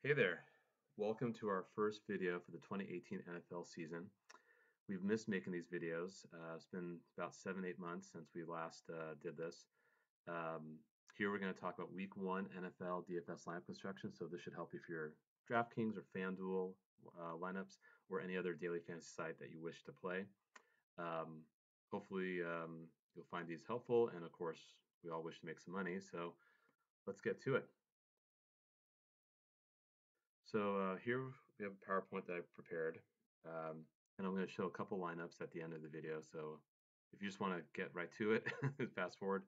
Hey there. Welcome to our first video for the 2018 NFL season. We've missed making these videos. It's been about 7, 8 months since we last did this. Um, Here we're going to talk about week one NFL DFS lineup construction. So this should help you for your DraftKings or FanDuel lineups or any other daily fantasy site that you wish to play. Um, Hopefully you'll find these helpful. And of course, we all wish to make some money. So let's get to it. So here we have a PowerPoint that I've prepared, um, and I'm going to show a couple lineups at the end of the video. So if you just want to get right to it, fast forward,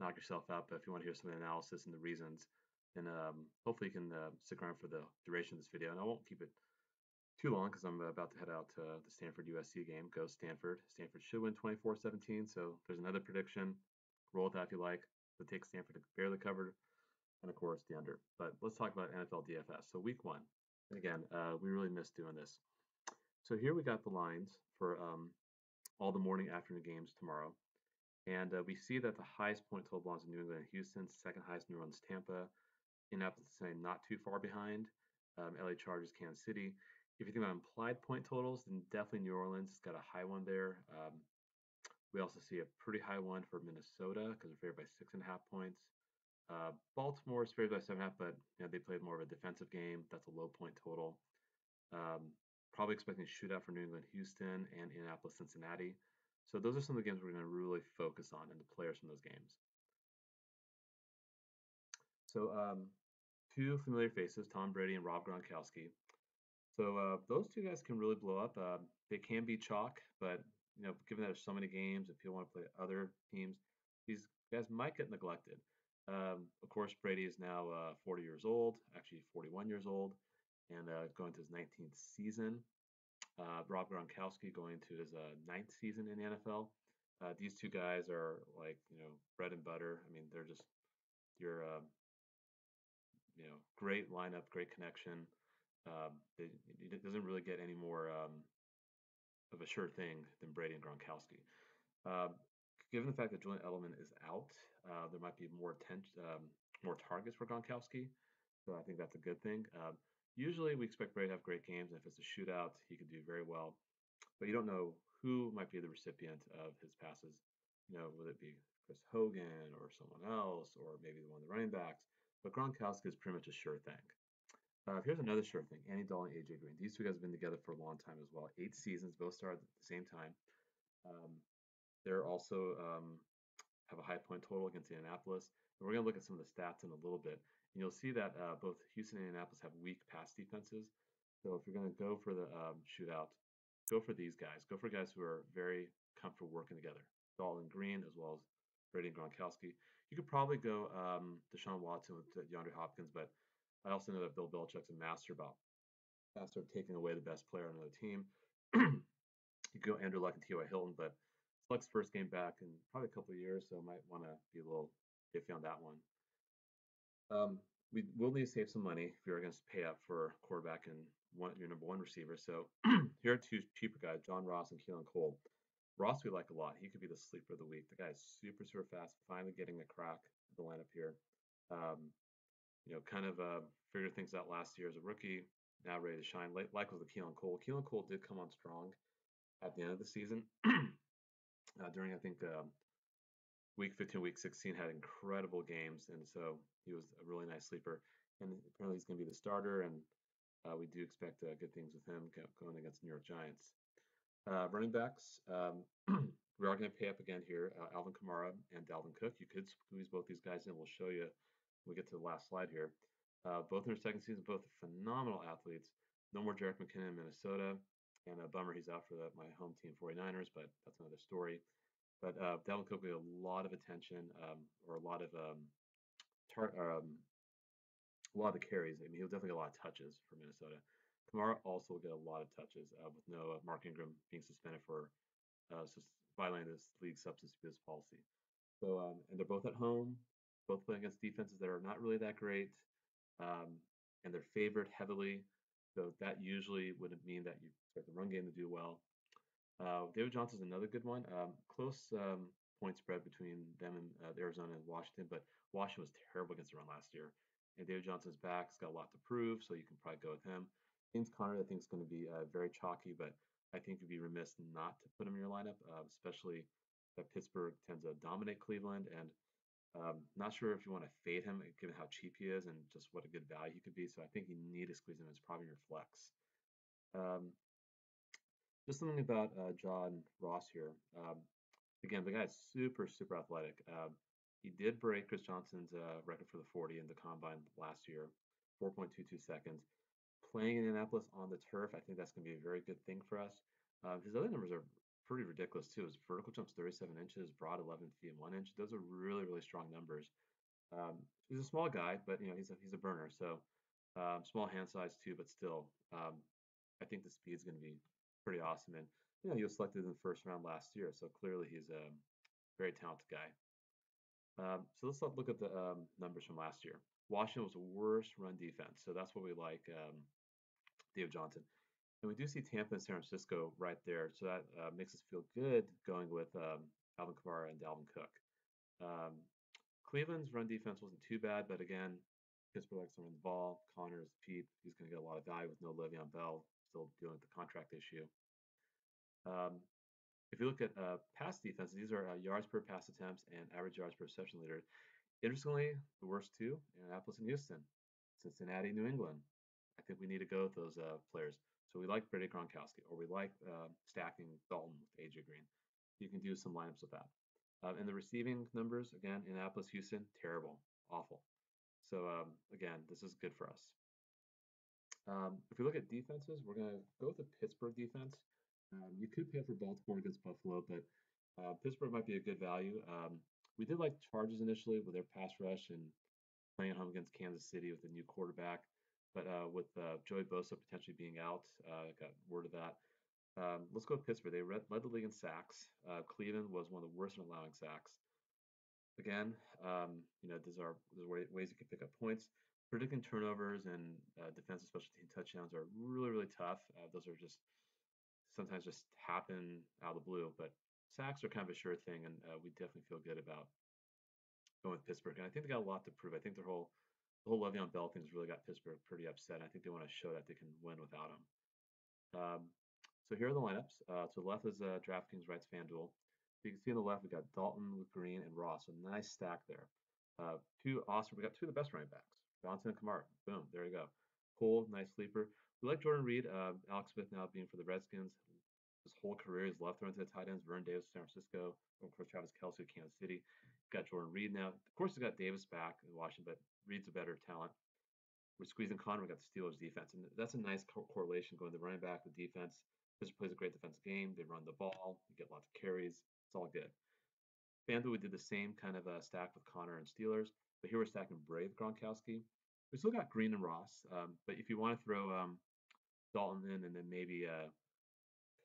knock yourself out. But if you want to hear some analysis and the reasons, then hopefully you can stick around for the duration of this video. And I won't keep it too long because I'm about to head out to the Stanford USC game. Go Stanford. Stanford should win 24-17. So there's another prediction. Roll with that if you like. But take Stanford to barely cover and of course the under. But let's talk about NFL DFS. So week one, and again, we really missed doing this. So here we got the lines for all the morning afternoon games tomorrow. And we see that the highest point total belongs to New England and Houston, second highest New Orleans, Tampa, Indianapolis not too far behind, LA Chargers, Kansas City. If you think about implied point totals, then definitely New Orleans has got a high one there. We also see a pretty high one for Minnesota because they're favored by 6.5 points. Baltimore is favored by 7.5, but they played more of a defensive game. That's a low point total. Probably expecting a shootout for New England, Houston, and Indianapolis, Cincinnati. So those are some of the games we're going to really focus on and the players from those games. So two familiar faces, Tom Brady and Rob Gronkowski. So those two guys can really blow up. They can be chalk, but given that there's so many games and people want to play other teams, these guys might get neglected. Of course, Brady is now 40 years old, actually 41 years old, and going to his 19th season. Rob Gronkowski going to his ninth season in the NFL. These two guys are like bread and butter. I mean, they're just your great lineup, great connection. It doesn't really get any more of a sure thing than Brady and Gronkowski. Uh, Given the fact that Julian Edelman is out, there might be more more targets for Gronkowski. So I think that's a good thing. Usually we expect Brady to have great games, and if it's a shootout, he could do very well. But you don't know who might be the recipient of his passes. Would it be Chris Hogan or someone else, or maybe one of the running backs? But Gronkowski is pretty much a sure thing. Here's another sure thing. Andy Dalton, AJ Green. These two guys have been together for a long time as well. 8 seasons, both started at the same time. Um, they're also have a high point total against Indianapolis. And we're going to look at some of the stats in a little bit. And you'll see that both Houston and Indianapolis have weak pass defenses. So if you're going to go for the shootout, go for these guys. Go for guys who are very comfortable working together. Dalton Green as well as Brady and Gronkowski. You could probably go Deshaun Watson with DeAndre Hopkins, but I also know that Bill Belichick's a master of taking away the best player on another team. You could go Andrew Luck and T.Y. Hilton, but Luck's first game back in probably a couple of years, so might want to be a little iffy on that one. We will need to save some money if you're going to pay up for quarterback and your number one receiver. So here are two cheaper guys, John Ross and Keelan Cole. Ross we like a lot. He could be the sleeper of the week. The guy is super, super fast, finally getting the crack at the lineup here. Kind of figured things out last year as a rookie, now ready to shine. Like with the Keelan Cole. Keelan Cole did come on strong at the end of the season. During, I think, week 15, week 16 had incredible games, and so he was a really nice sleeper. And apparently he's going to be the starter, and we do expect good things with him going against New York Giants. Running backs, we are going to pay up again here. Alvin Kamara and Dalvin Cook. You could squeeze both these guys in. We'll show you when we get to the last slide here. Both in their second season, both phenomenal athletes. No more Jerick McKinnon in Minnesota, and a bummer he's out for my home team 49ers, but that's another story. But Dalvin Cook will get a lot of attention, or a lot of a lot of the carries. I mean, he'll definitely get a lot of touches for Minnesota. Kamara also will get a lot of touches with no Mark Ingram being suspended for violating this league substance abuse policy. So, and they're both at home, both playing against defenses that are not really that great, and they're favored heavily. So that usually would mean that you expect the run game to do well. David Johnson's another good one. Close point spread between them and Arizona and Washington, but Washington was terrible against the run last year, and David Johnson's back. He's got a lot to prove, so you can probably go with him. James Conner, I think, is going to be very chalky, but I think you'd be remiss not to put him in your lineup, especially that Pittsburgh tends to dominate Cleveland. And not sure if you want to fade him, given how cheap he is and just what a good value he could be. So I think you need to squeeze him as probably your flex. Um, just something about John Ross here. Again, the guy's super, super athletic. He did break Chris Johnson's record for the 40 in the combine last year, 4.22 seconds. Playing in Indianapolis on the turf, I think that's going to be a very good thing for us. His other numbers are pretty ridiculous too. His vertical jump's 37 inches, broad 11 feet and 1 inch. Those are really, really strong numbers. He's a small guy, but he's a burner. So small hand size too, but still, I think the speed's going to be pretty awesome. And he was selected in the first round last year, so clearly he's a very talented guy. So let's look at the numbers from last year. Washington was the worst run defense, so that's what we like, David Johnson. And we do see Tampa and San Francisco right there, so that makes us feel good going with Alvin Kamara and Dalvin Cook. Um, Cleveland's run defense wasn't too bad, but again, Pittsburgh likes to run the ball. Connor's Pete, he's going to get a lot of value with no Le'Veon Bell, still dealing with the contract issue. If you look at pass defense, these are yards per pass attempts and average yards per reception leader. Interestingly, the worst two, Indianapolis and Houston, Cincinnati, New England. I think we need to go with those players. So we like Brady Gronkowski, or we like stacking Dalton with AJ Green. You can do some lineups with that. And the receiving numbers, again, Indianapolis, Houston, terrible, awful. So again, this is good for us. If we look at defenses, we're going to go with the Pittsburgh defense. You could pay for Baltimore against Buffalo, but Pittsburgh might be a good value. We did like Chargers initially with their pass rush and playing at home against Kansas City with a new quarterback. But with Joey Bosa potentially being out, got word of that. Let's go with Pittsburgh. They led the league in sacks. Cleveland was one of the worst in allowing sacks. Again, there's ways you can pick up points. Predicting turnovers and defensive special team touchdowns are really, really tough. Those are just sometimes just happen out of the blue, but sacks are kind of a sure thing, and we definitely feel good about going with Pittsburgh. And I think they got a lot to prove. I think the whole Le'Veon Bell thing has really got Pittsburgh pretty upset. I think they want to show that they can win without him. So here are the lineups. To the left is DraftKings, right's FanDuel. You can see on the left we got Dalton with Green and Ross. So nice stack there. We got two of the best running backs, Johnson and Kamara. Boom, there you go. Cole, nice sleeper. We like Jordan Reed. Alex Smith now being for the Redskins. His whole career he's left throwing to the tight ends. Vernon Davis, San Francisco. Of course, Travis Kelce, Kansas City. Got Jordan Reed now. Of course, he's got Davis back in Washington, but Reed's a better talent. We're squeezing Connor. We got the Steelers defense, and that's a nice correlation going the running back, the defense. Pittsburgh plays a great defensive game. They run the ball. You get lots of carries. It's all good. FanDuel, we did the same kind of stack with Connor and Steelers, but here we're stacking Brave Gronkowski. We still got Green and Ross, but if you want to throw Dalton in and then maybe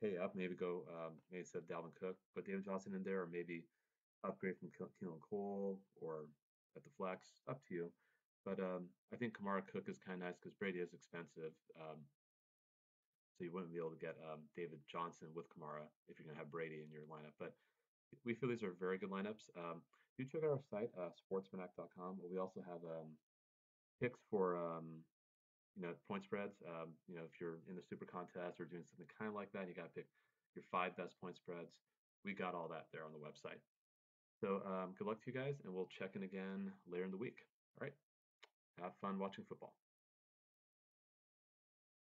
pay up, maybe go maybe instead of Dalvin Cook, put David Johnson in there, or maybe upgrade from Keelan Cole or at the flex, up to you. But I think Kamara Cook is kind of nice because Brady is expensive. So you wouldn't be able to get David Johnson with Kamara if you're going to have Brady in your lineup. But we feel these are very good lineups. Do check out our site, sportsmanac.com. We also have picks for point spreads. If you're in the super contest or doing something kind of like that, you got to pick your 5 best point spreads. We got all that there on the website. So good luck to you guys, and we'll check in again later in the week. All right. Have fun watching football.